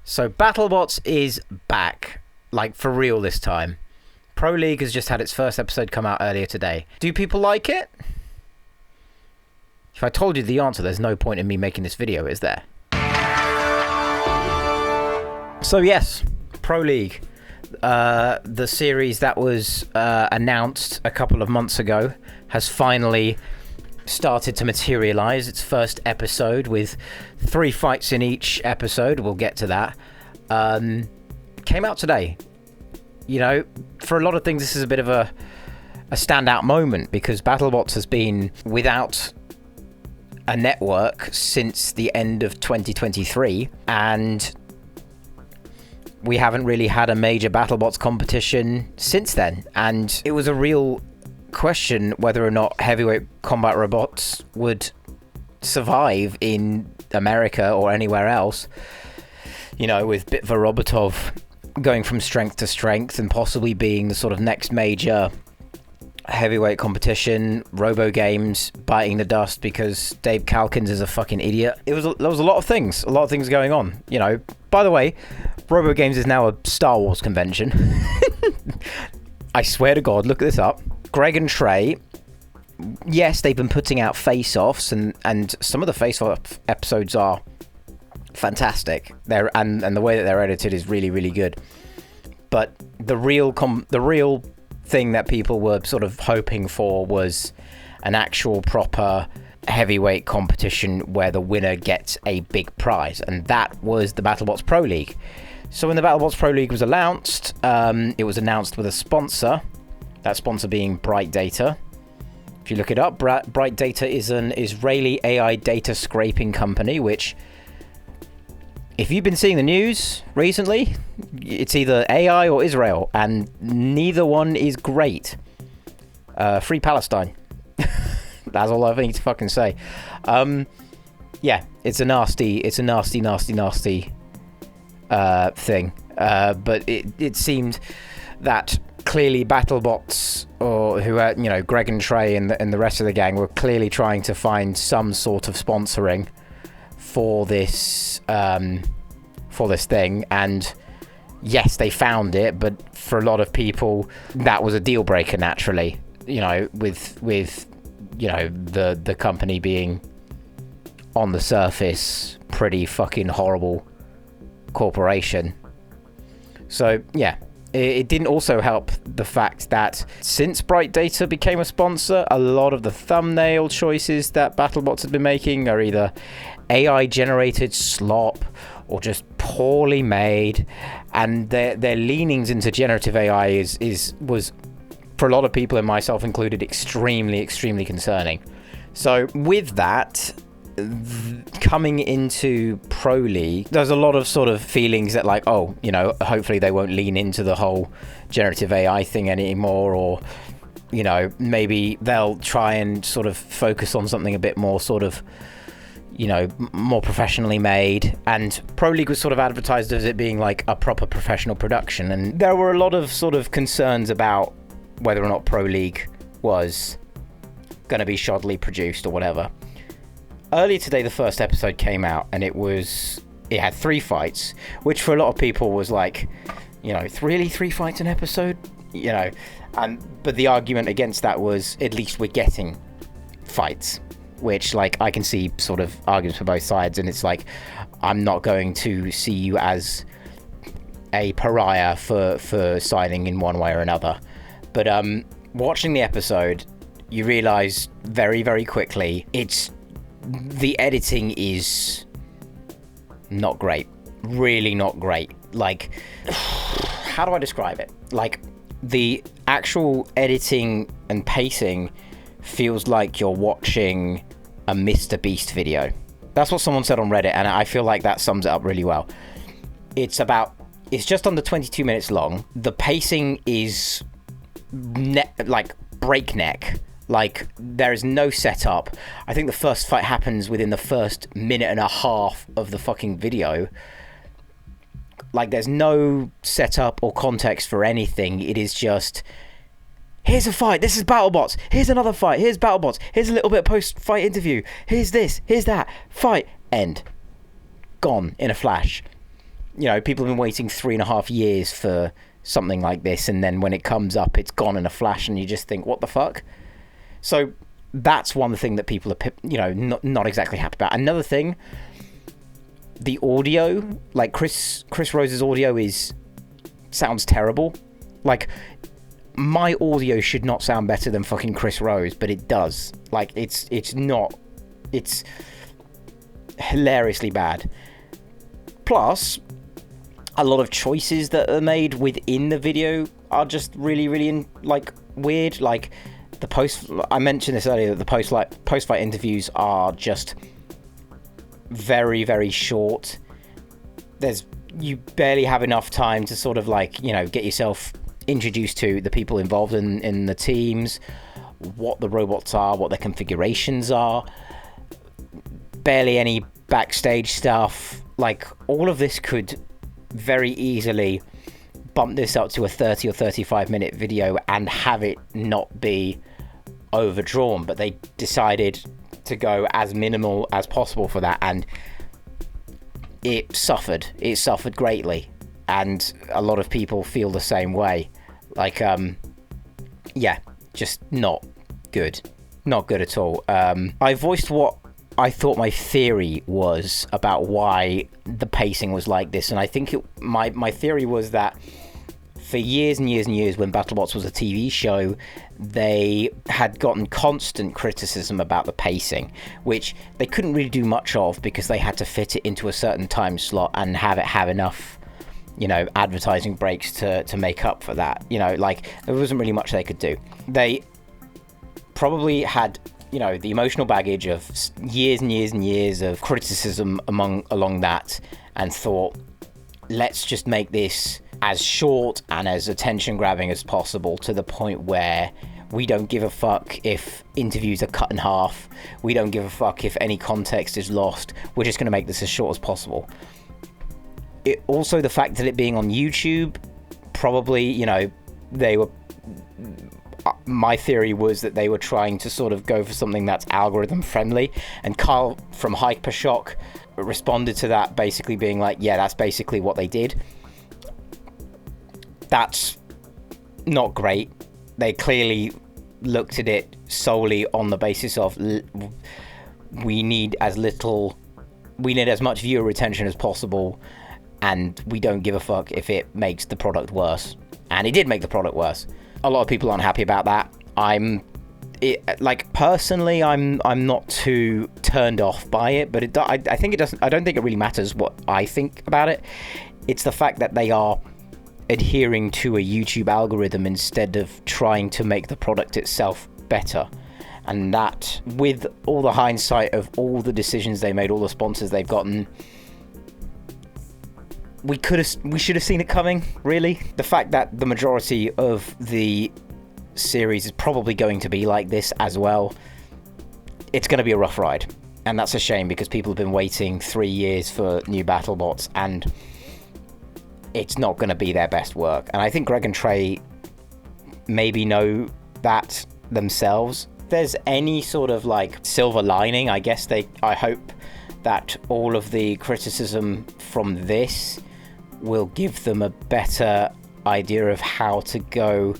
So BattleBots is back, like for real this time. Pro League has just had its first episode come out earlier today. Do people like it? If I told you the answer, there's no point in me making this video, is there? So yes, Pro League. The series that was announced a couple of months ago has finally started to materialize. Its first episode with 3 fights in each episode. We'll get to that. Came out today. You know, for a lot of things, this is a bit of a standout moment because BattleBots has been without a network since the end of 2023, and we haven't really had a major BattleBots competition since then. And it was a real question whether or not heavyweight combat robots would survive in America or anywhere else, you know, with Bitva Robotov going from strength to strength and possibly being the sort of next major heavyweight competition. Robo Games biting the dust because Dave Calkins is a fucking idiot. There was a lot of things going on, you know. By the way, Robo Games is now a Star Wars convention. I swear to God, look this up. Greg and Trey, yes, they've been putting out face-offs, and some of the face-off episodes are fantastic. And the way that they're edited is really, really good. But the real thing that people were sort of hoping for was an actual proper heavyweight competition where the winner gets a big prize, and that was the BattleBots Pro League. So when the BattleBots Pro League was announced, it was announced with a sponsor. That sponsor being Bright Data. If you look it up, Bright Data is an Israeli AI data scraping company, which, if you've been seeing the news recently, it's either AI or Israel, and neither one is great. Free Palestine. That's all I need to fucking say. Yeah, it's a nasty thing. But it seemed that clearly BattleBots, or who are, you know, Greg and Trey and the rest of the gang, were clearly trying to find some sort of sponsoring for this thing, and yes, they found it, but for a lot of people that was a deal breaker, naturally, you know, with you know, the company being on the surface pretty fucking horrible corporation. So yeah, it didn't also help the fact that since Bright Data became a sponsor, a lot of the thumbnail choices that BattleBots have been making are either AI generated slop or just poorly made, and their leanings into generative AI was for a lot of people, and myself included, extremely concerning. So with that, coming into Pro League, there's a lot of sort of feelings that, like, oh, you know, hopefully they won't lean into the whole generative AI thing anymore, or, you know, maybe they'll try and sort of focus on something a bit more sort of, you know, more professionally made. And Pro League was sort of advertised as it being like a proper professional production, and there were a lot of sort of concerns about whether or not Pro League was going to be shoddily produced or whatever. Earlier today, the first episode came out, and it had 3 fights, which for a lot of people was like, you know, really 3 fights an episode, you know. But the argument against that was, at least we're getting fights, which, like, I can see sort of arguments for both sides, and it's like, I'm not going to see you as a pariah for siding in one way or another. But watching the episode, you realize very, very quickly the editing is not great. Really not great. Like, how do I describe it? Like, the actual editing and pacing feels like you're watching a MrBeast video. That's what someone said on Reddit, and I feel like that sums it up really well. It's just under 22 minutes long. The pacing is like breakneck. Like, there is no setup. I think the first fight happens within the first minute and a half of the fucking video. Like, there's no setup or context for anything. It is just, here's a fight, this is BattleBots, here's another fight, here's BattleBots, here's a little bit of post-fight interview, here's this, here's that, fight, end. Gone in a flash. you know, people have been waiting 3.5 years for something like this, and then when it comes up, it's gone in a flash, and you just think, what the fuck? So that's one thing that people are, you know, not exactly happy about. Another thing, the audio, like Chris Rose's audio sounds terrible. Like, my audio should not sound better than fucking Chris Rose, but it does. Like, it's hilariously bad. Plus, a lot of choices that are made within the video are just really like weird. Like, I mentioned this earlier, that the post-fight interviews are just very short. You barely have enough time to sort of, like, you know, get yourself introduced to the people involved in the teams, what the robots are, what their configurations are. Barely any backstage stuff. Like, all of this could very easily bump this up to a 30 or 35 minute video and have it not be overdrawn, but they decided to go as minimal as possible for that, and it suffered greatly, and a lot of people feel the same way. Like, yeah, just not good at all. I voiced what I thought my theory was about why the pacing was like this, and I think my theory was that for years and years, when BattleBots was a TV show, they had gotten constant criticism about the pacing, which they couldn't really do much of because they had to fit it into a certain time slot and have enough, you know, advertising breaks to make up for that. You know, like, there wasn't really much they could do. They probably had, you know, the emotional baggage of years and years of criticism along that, and thought, let's just make this as short and as attention grabbing as possible, to the point where we don't give a fuck if interviews are cut in half. We don't give a fuck if any context is lost. We're just going to make this as short as possible. Also, the fact that it being on YouTube, probably, you know, my theory was that they were trying to sort of go for something that's algorithm friendly, and Carl from Hypershock responded to that, basically being like, yeah, that's basically what they did. That's not great. They clearly looked at it solely on the basis of we need as much viewer retention as possible, and we don't give a fuck if it makes the product worse. And it did make the product worse. A lot of people aren't happy about that. Personally, I'm not too turned off by it, but I think it doesn't. I don't think it really matters what I think about it. It's the fact that they are adhering to a YouTube algorithm instead of trying to make the product itself better. And that, with all the hindsight of all the decisions they made, all the sponsors they've gotten, we should have seen it coming, really. The fact that the majority of the series is probably going to be like this as well, it's going to be a rough ride. And that's a shame, because people have been waiting 3 years for new BattleBots, and it's not going to be their best work. And I think Greg and Trey maybe know that themselves. If there's any sort of, like, silver lining, I guess I hope that all of the criticism from this will give them a better idea of how to go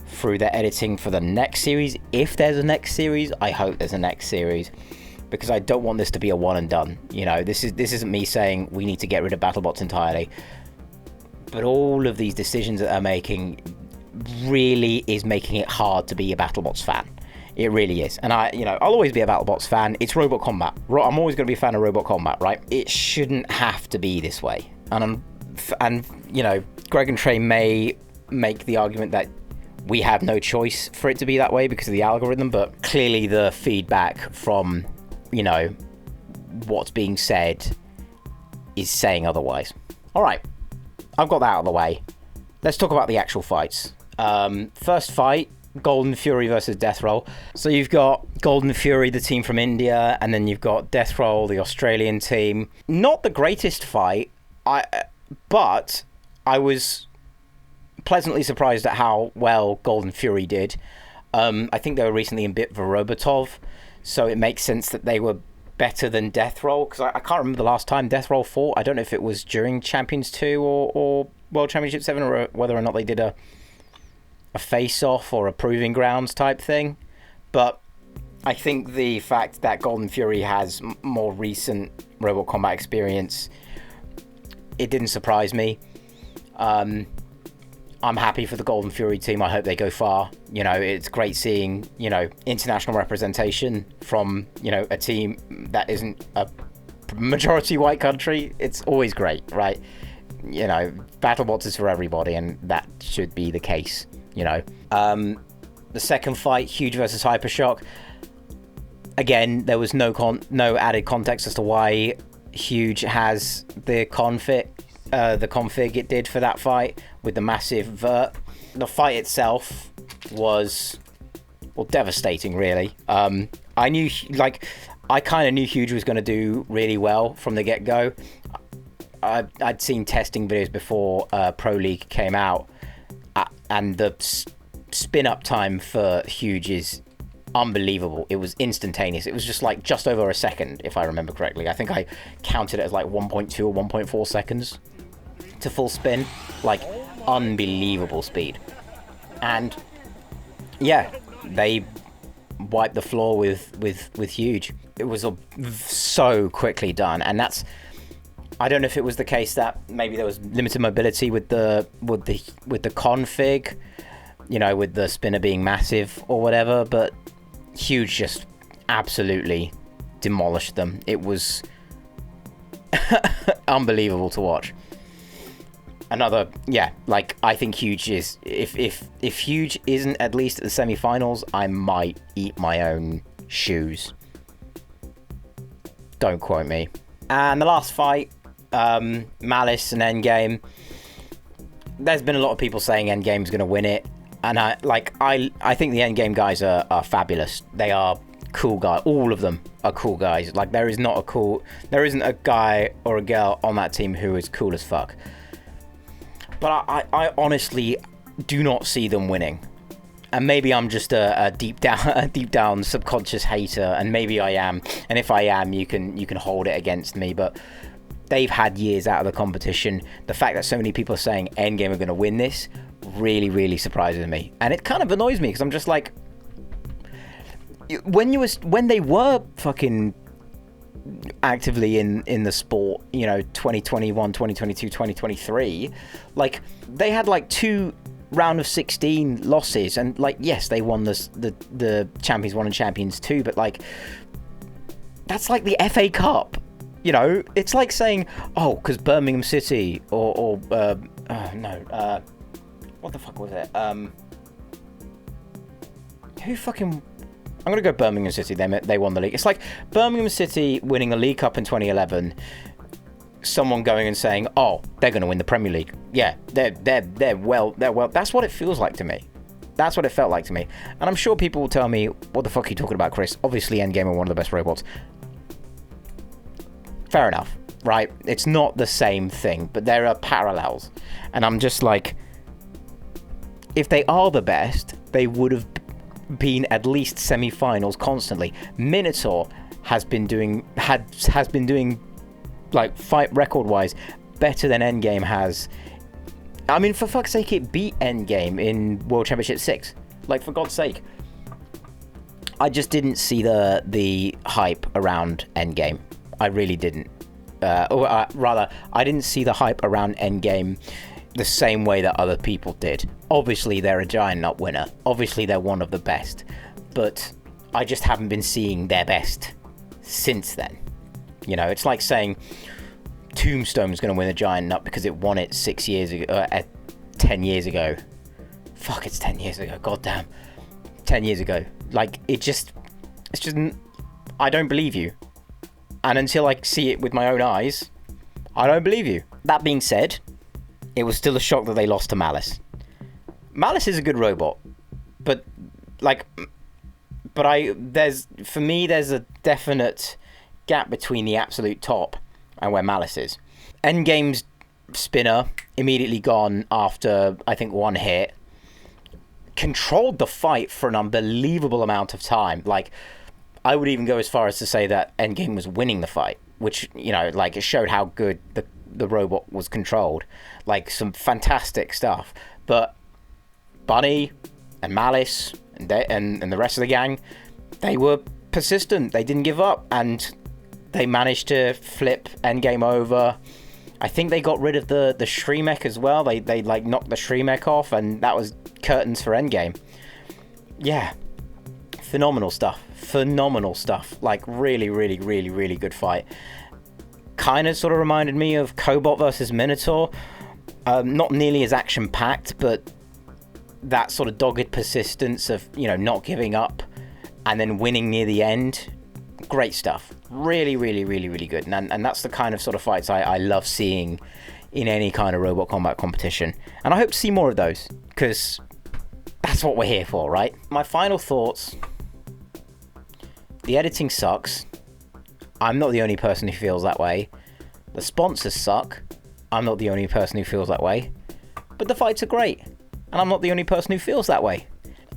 through their editing for the next series. If there's a next series, I hope there's a next series, because I don't want this to be a one and done. You know, this isn't me saying we need to get rid of BattleBots entirely, but all of these decisions that they're making really is making it hard to be a BattleBots fan. It really is. And I'll always be a BattleBots fan. It's Robot Combat. I'm always going to be a fan of Robot Combat, right? It shouldn't have to be this way. And Greg and Trey may make the argument that we have no choice for it to be that way because of the algorithm, but clearly the feedback from, you know, what's being said is saying otherwise. All right. I've got that out of the way. Let's talk about the actual fights. First fight, Golden Fury versus Death Roll. So you've got Golden Fury, the team from India, and then you've got Death Roll, the Australian team. Not the greatest fight, but I was pleasantly surprised at how well Golden Fury did. I think they were recently in bit Vorobotov, so it makes sense that they were better than Death Roll, because I can't remember the last time Death Roll fought. I don't know if it was during Champions 2 or World Championship 7, or whether or not they did a face-off or a proving grounds type thing. But I think the fact that Golden Fury has more recent Robot Combat experience, it didn't surprise me. I'm happy for the Golden Fury team. I hope they go far. You know, it's great seeing, you know, international representation from, you know, a team that isn't a majority white country. It's always great, right? You know, BattleBots is for everybody, and that should be the case, you know. The second fight, Huge versus Hypershock. Again, there was no added context as to why Huge has the config it did for that fight with the massive vert. The fight itself was, well, devastating, really. I knew, like, I kind of knew Huge was going to do really well from the get-go. I'd seen testing videos before Pro League came out, and the spin-up time for Huge is unbelievable. It was instantaneous. It was just like just over a second, if I remember correctly. I think I counted it as like 1.2 or 1.4 seconds to full spin. Like, unbelievable speed. And yeah, they wiped the floor with Huge. It was so quickly done, and that's, I don't know if it was the case that maybe there was limited mobility with the config, you know, with the spinner being massive or whatever, but Huge just absolutely demolished them. It was unbelievable to watch. Another, yeah, like, I think Huge is, if Huge isn't at least at the semi-finals, I might eat my own shoes. Don't quote me. And the last fight, Malice and Endgame. There's been a lot of people saying Endgame's going to win it, and I think the Endgame guys are fabulous. They are cool guys. All of them are cool guys. Like, there isn't a guy or a girl on that team who is cool as fuck. But I honestly do not see them winning. And maybe I'm just a deep down subconscious hater, and maybe I am. And if I am, you can hold it against me. But they've had years out of the competition. The fact that so many people are saying Endgame are going to win this really, really surprises me. And it kind of annoys me, because I'm just like, when they were fucking actively in the sport, you know, 2021, 2022, 2023, like, they had like 2 round of 16 losses, and like, yes, they won the Champions 1 and Champions 2, but like, that's like the FA Cup, you know. It's like saying, oh, because Birmingham City or what the fuck was it, who fucking, I'm going to go Birmingham City. They won the league. It's like Birmingham City winning the League Cup in 2011. Someone going and saying, "Oh, they're going to win the Premier League." Yeah, they're well. That's what it feels like to me. That's what it felt like to me. And I'm sure people will tell me, "What the fuck are you talking about, Chris?" Obviously, Endgame are one of the best robots. Fair enough, right? It's not the same thing, but there are parallels. And I'm just like, if they are the best, they would have been at least semi-finals constantly. Minotaur has been doing like, fight record wise better than Endgame has. I mean, for fuck's sake, it beat Endgame in World Championship 6. Like, for God's sake. I just didn't see the hype around Endgame. I really didn't. Rather, I didn't see the hype around Endgame the same way that other people did. Obviously, they're a Giant Nut winner. Obviously, they're one of the best. But I just haven't been seeing their best since then. You know, it's like saying Tombstone's going to win a Giant Nut because it won it 6 years ago, 10 years ago. Fuck, it's 10 years ago. God damn. 10 years ago. Like, it's just, I don't believe you. And until I see it with my own eyes, I don't believe you. That being said, it was still a shock that they lost to Malice. Malice is a good robot, but for me, there's a definite gap between the absolute top and where Malice is. Endgame's spinner, immediately gone after, I think, 1 hit, controlled the fight for an unbelievable amount of time. Like, I would even go as far as to say that Endgame was winning the fight, which, you know, like, it showed how good the robot was controlled. Like, some fantastic stuff. But Bunny and Malice and the rest of the gang, they were persistent. They didn't give up, and they managed to flip Endgame over. I think they got rid of the Shreemek as well. They like knocked the Shreemek off, and that was curtains for Endgame. Yeah, phenomenal stuff. Phenomenal stuff. Like, really, really, really, really good fight. Kind of sort of reminded me of Cobot versus Minotaur. Not nearly as action-packed, but that sort of dogged persistence of, you know, not giving up and then winning near the end. Great stuff. Really, really, really, really good. And that's the kind of sort of fights I love seeing in any kind of robot combat competition. And I hope to see more of those, because that's what we're here for, right? My final thoughts. The editing sucks. I'm not the only person who feels that way. The sponsors suck. I'm not the only person who feels that way. But the fights are great. And I'm not the only person who feels that way.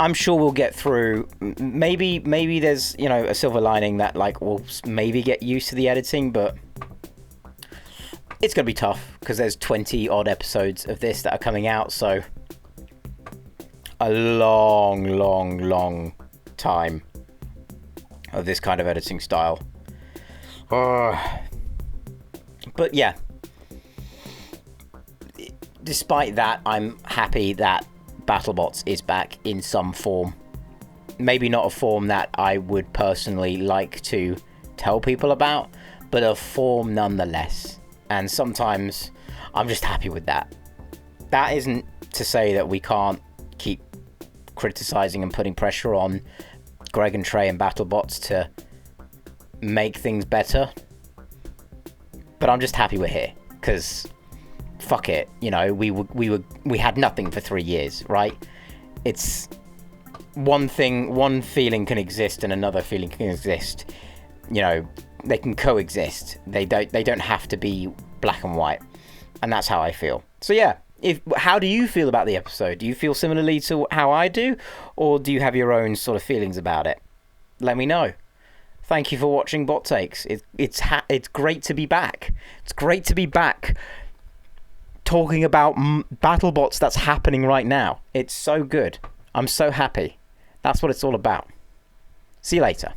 I'm sure we'll get through. Maybe there's, you know, a silver lining that, like, we'll maybe get used to the editing, but it's going to be tough because there's 20 odd episodes of this that are coming out. So a long, long, long time of this kind of editing style. But yeah, despite that, I'm happy that BattleBots is back in some form. Maybe not a form that I would personally like to tell people about, but a form nonetheless. And sometimes I'm just happy with that. That isn't to say that we can't keep criticizing and putting pressure on Greg and Trey and BattleBots to make things better. But I'm just happy we're here, because fuck it, you know, we had nothing for 3 years, right? It's one feeling can exist and another feeling can exist. You know, they can coexist. They don't have to be black and white. And that's how I feel. So yeah, how do you feel about the episode? Do you feel similarly to how I do, or do you have your own sort of feelings about it? Let me know. Thank you for watching Bot Takes. It's great to be back. It's great to be back talking about BattleBots that's happening right now. It's so good. I'm so happy. That's what it's all about. See you later.